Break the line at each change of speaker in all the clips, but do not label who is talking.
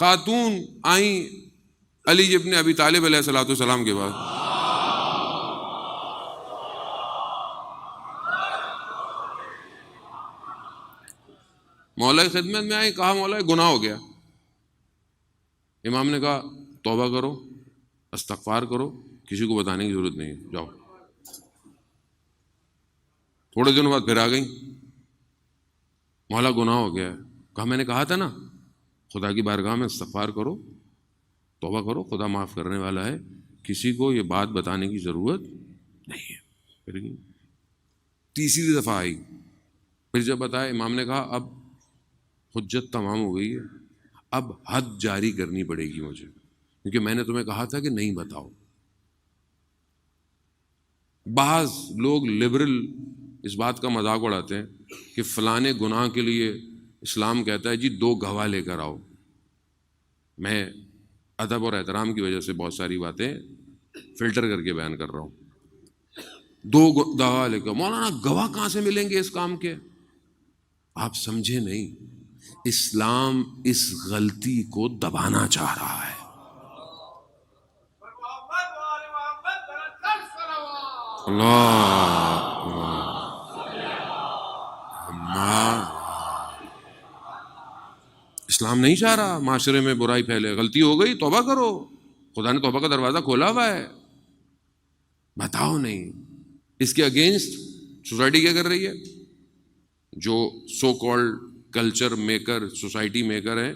خاتون آئیں علی ابن ابی طالب علیہ الصلوۃ والسلام کے بعد، مولا کی خدمت میں آئی، کہا مولا گناہ ہو گیا. امام نے کہا توبہ کرو، استغفار کرو، کسی کو بتانے کی ضرورت نہیں ہے، جاؤ. تھوڑے دنوں بعد پھر آ گئیں، مولا گناہ ہو گیا ہے. کہا میں نے کہا تھا نا خدا کی بارگاہ میں استغفار کرو، توبہ کرو، خدا معاف کرنے والا ہے، کسی کو یہ بات بتانے کی ضرورت نہیں ہے. پھر گئی. تیسری دفعہ آئی، پھر جب بتایا، امام نے کہا اب حجت تمام ہو گئی ہے، اب حد جاری کرنی پڑے گی مجھے، کیونکہ میں نے تمہیں کہا تھا کہ نہیں بتاؤ. بعض لوگ لبرل اس بات کا مذاق اڑاتے ہیں کہ فلانے گناہ کے لیے اسلام کہتا ہے جی 2 گواہ لے کر آؤ. میں ادب اور احترام کی وجہ سے بہت ساری باتیں فلٹر کر کے بیان کر رہا ہوں. 2 گواہ لے کر، مولانا گواہ کہاں سے ملیں گے اس کام کے؟ آپ سمجھے نہیں، اسلام اس غلطی کو دبانا چاہ رہا ہے. اسلام نہیں چاہ رہا معاشرے میں برائی پھیلے. غلطی ہو گئی، توبہ کرو، خدا نے توبہ کا دروازہ کھولا ہوا ہے. بتاؤ نہیں. اس کے اگینسٹ سوسائٹی کیا کر رہی ہے؟ جو so called culture maker, society maker ہیں،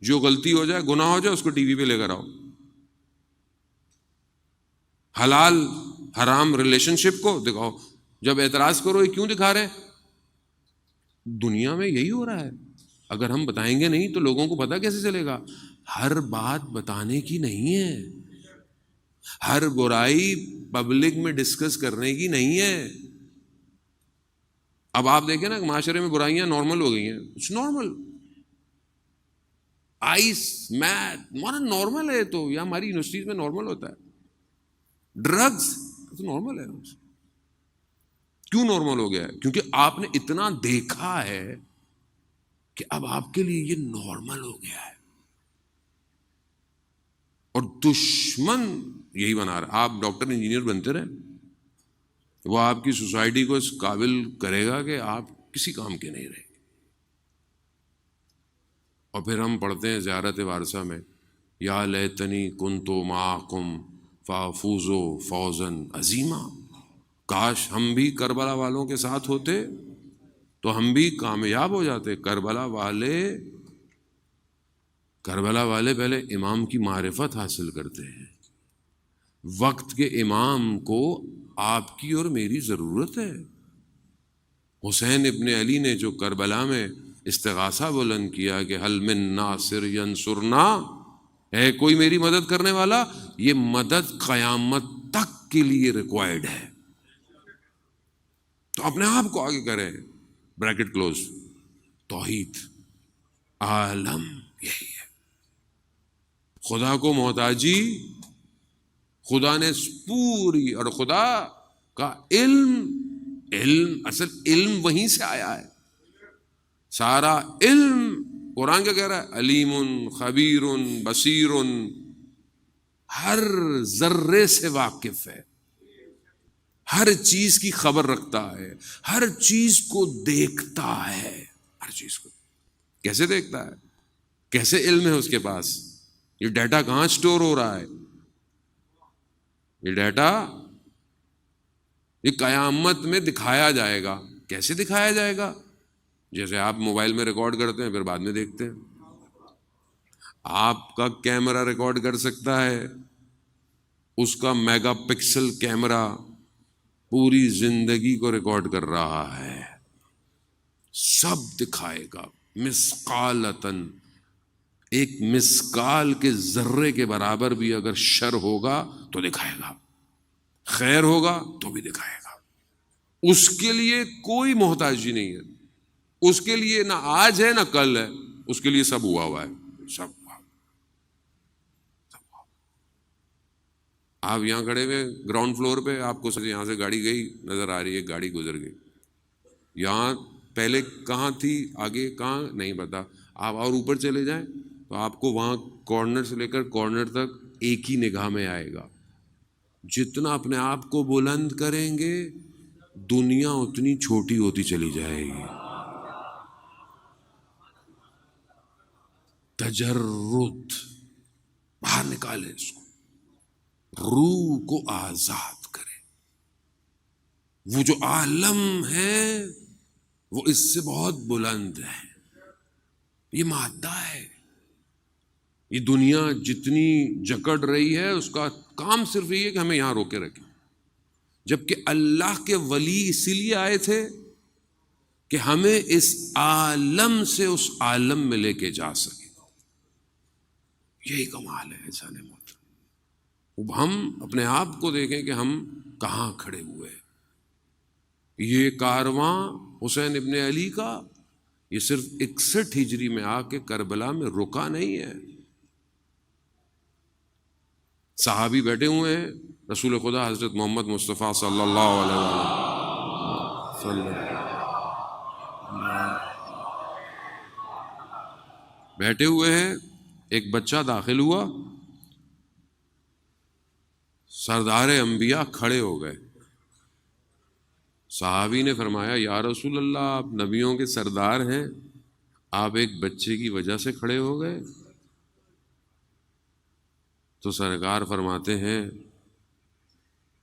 جو غلطی ہو جائے، گناہ ہو جائے، اس کو ٹی وی پہ لے کر آؤ. حلال حرام ریلیشن شپ کو دکھاؤ. جب اعتراض کرو یہ کیوں دکھا رہے ہیں؟ دنیا میں یہی ہو رہا ہے. اگر ہم بتائیں گے نہیں تو لوگوں کو پتہ کیسے چلے گا؟ ہر بات بتانے کی نہیں ہے، ہر برائی پبلک میں ڈسکس کرنے کی نہیں ہے. اب آپ دیکھیں نا معاشرے میں برائیاں نارمل ہو گئی ہیں. It's normal. آئس میتھ نارمل ہے، تو یہ ہماری یونیورسٹیز میں نارمل ہوتا ہے. ڈرگز تو نارمل ہے. کیوں نارمل ہو گیا ہے؟ کیونکہ آپ نے اتنا دیکھا ہے کہ اب آپ کے لیے یہ نارمل ہو گیا ہے. اور دشمن یہی بنا رہا. آپ ڈاکٹر انجینئر بنتے رہے، وہ آپ کی سوسائٹی کو اس قابل کرے گا کہ آپ کسی کام کے نہیں رہے. اور پھر ہم پڑھتے ہیں زیارت وارثہ میں، یا لیتنی کنت معکم فافوز فوزا عظیما. کاش ہم بھی کربلا والوں کے ساتھ ہوتے تو ہم بھی کامیاب ہو جاتے. کربلا والے پہلے امام کی معرفت حاصل کرتے ہیں. وقت کے امام کو آپ کی اور میری ضرورت ہے. حسین ابن علی نے جو کربلا میں استغاثہ بلند کیا کہ حل من ناصر ینصرنا، ہے کوئی میری مدد کرنے والا، یہ مدد قیامت تک کے لیے ریکوائرڈ ہے. تو اپنے آپ کو آگے کریں. Bracket close. توحید عالم یہی ہے. خدا کو محتاجی، خدا نے پوری، اور خدا کا علم اصل علم وہیں سے آیا ہے. سارا علم قرآن کیا کہہ رہا ہے؟ علیم خبیر بصیر، ہر ذرے سے واقف ہے، ہر چیز کی خبر رکھتا ہے، ہر چیز کو دیکھتا ہے. ہر چیز کو کیسے دیکھتا ہے؟ کیسے علم ہے اس کے پاس؟ یہ ڈیٹا کہاں سٹور ہو رہا ہے؟ یہ ڈیٹا یہ قیامت میں دکھایا جائے گا. کیسے دکھایا جائے گا؟ جیسے آپ موبائل میں ریکارڈ کرتے ہیں پھر بعد میں دیکھتے ہیں. آپ کا کیمرہ ریکارڈ کر سکتا ہے، اس کا میگا پکسل کیمرہ پوری زندگی کو ریکارڈ کر رہا ہے. سب دکھائے گا. مسقالتن، ایک مسقال کے ذرے کے برابر بھی اگر شر ہوگا تو دکھائے گا، خیر ہوگا تو بھی دکھائے گا. اس کے لیے کوئی محتاجی نہیں ہے. اس کے لیے نہ آج ہے نہ کل ہے، اس کے لیے سب ہوا ہوا ہے. سب ہوا. آپ یہاں کھڑے ہوئے گراؤنڈ فلور پہ، آپ کو یہاں سے گاڑی گئی نظر آ رہی ہے، گاڑی گزر گئی. یہاں پہلے کہاں تھی، آگے کہاں نہیں پتا. آپ اور اوپر چلے جائیں تو آپ کو وہاں کارنر سے لے کر کارنر تک ایک ہی نگاہ میں آئے گا. جتنا اپنے آپ کو بلند کریں گے دنیا اتنی چھوٹی ہوتی چلی جائے گی. تجرد باہر نکالے اس کو، روح کو آزاد کرے. وہ جو عالم ہے وہ اس سے بہت بلند ہے. یہ مادہ ہے، یہ دنیا جتنی جکڑ رہی ہے اس کا کام صرف یہ ہے کہ ہمیں یہاں روکے رکھے. جبکہ اللہ کے ولی اسی لیے آئے تھے کہ ہمیں اس عالم سے اس عالم میں لے کے جا سکے. یہی کمال ہے انسان محترم. ہم اپنے آپ کو دیکھیں کہ ہم کہاں کھڑے ہوئے ہیں. یہ کارواں حسین ابن علی کا یہ صرف 61 ہجری میں آ کے کربلا میں رکا نہیں ہے. صحابی بیٹھے ہوئے ہیں، رسول خدا حضرت محمد مصطفیٰ صلی اللہ علیہ وسلم بیٹھے ہوئے ہیں. ایک بچہ داخل ہوا، سردار انبیاء کھڑے ہو گئے. صحابی نے فرمایا یا رسول اللہ آپ نبیوں کے سردار ہیں، آپ ایک بچے کی وجہ سے کھڑے ہو گئے؟ تو سرکار فرماتے ہیں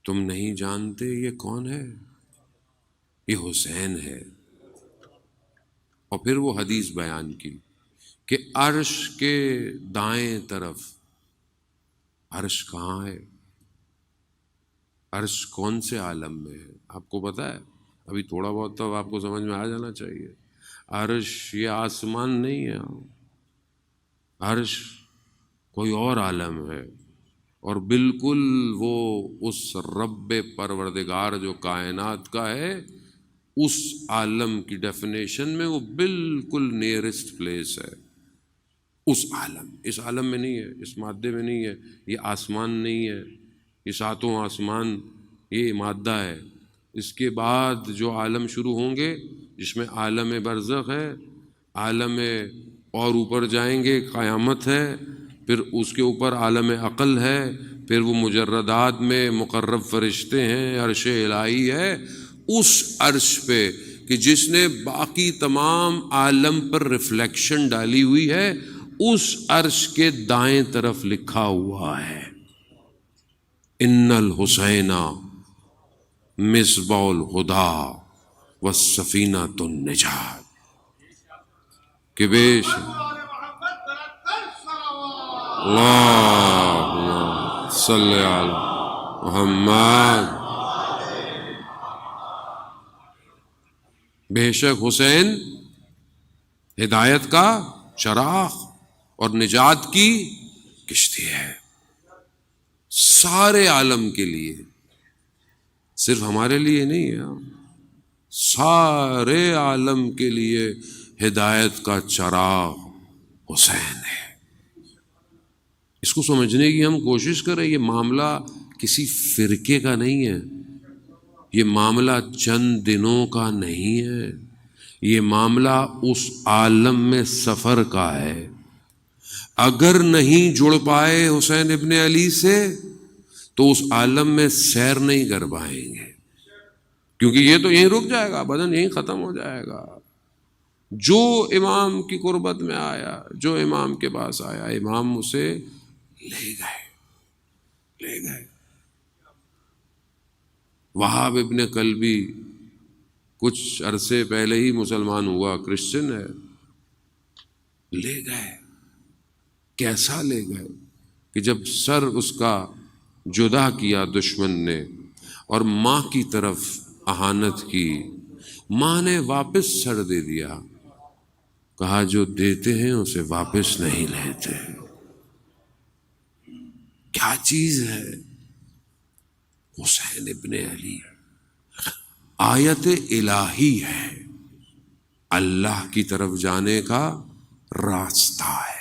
تم نہیں جانتے یہ کون ہے؟ یہ حسین ہے. اور پھر وہ حدیث بیان کی کہ عرش کے دائیں طرف، عرش کہاں ہے؟ عرش کون سے عالم میں ہے؟ آپ کو پتہ ہے؟ ابھی تھوڑا بہت تو آپ کو سمجھ میں آ جانا چاہیے. عرش یہ آسمان نہیں ہے، عرش کوئی اور عالم ہے. اور بالکل وہ اس رب پروردگار جو کائنات کا ہے اس عالم کی ڈیفینیشن میں وہ بالکل نیئرسٹ پلیس ہے. اس عالم، اس عالم میں نہیں ہے، اس مادے میں نہیں ہے. یہ آسمان نہیں ہے، یہ ساتوں آسمان یہ مادہ ہے. اس کے بعد جو عالم شروع ہوں گے جس میں عالم برزخ ہے، عالم اور اوپر جائیں گے قیامت ہے، پھر اس کے اوپر عالم عقل ہے، پھر وہ مجردات میں مقرب فرشتے ہیں، عرش الہی ہے. اس عرش پہ کہ جس نے باقی تمام عالم پر ریفلیکشن ڈالی ہوئی ہے، اس عرش کے دائیں طرف لکھا ہوا ہے ان الحسین مصباح الہدی والسفینۃ النجات. کہ بیش اللہم صلی علی محمد. بے شک حسین ہدایت کا چراغ اور نجات کی کشتی ہے سارے عالم کے لیے، صرف ہمارے لیے نہیں ہے، سارے عالم کے لیے ہدایت کا چراغ حسین ہے. اس کو سمجھنے کی ہم کوشش کریں. یہ معاملہ کسی فرقے کا نہیں ہے، یہ معاملہ چند دنوں کا نہیں ہے، یہ معاملہ اس عالم میں سفر کا ہے. اگر نہیں جڑ پائے حسین ابن علی سے تو اس عالم میں سیر نہیں کر پائیں گے، کیونکہ یہ تو یہیں رک جائے گا، بدن یہیں ختم ہو جائے گا. جو امام کی قربت میں آیا، جو امام کے پاس آیا، امام اسے لے گئے. وہاب ابن کلبی کچھ عرصے پہلے ہی مسلمان ہوا، کرسچن ہے، لے گئے. کیسا لے گئے کہ جب سر اس کا جدا کیا دشمن نے اور ماں کی طرف اہانت کی، ماں نے واپس سر دے دیا. کہا جو دیتے ہیں اسے واپس نہیں لیتے. کیا چیز ہے حسین ابن علی؟ آیت الہی ہے، اللہ کی طرف جانے کا راستہ ہے.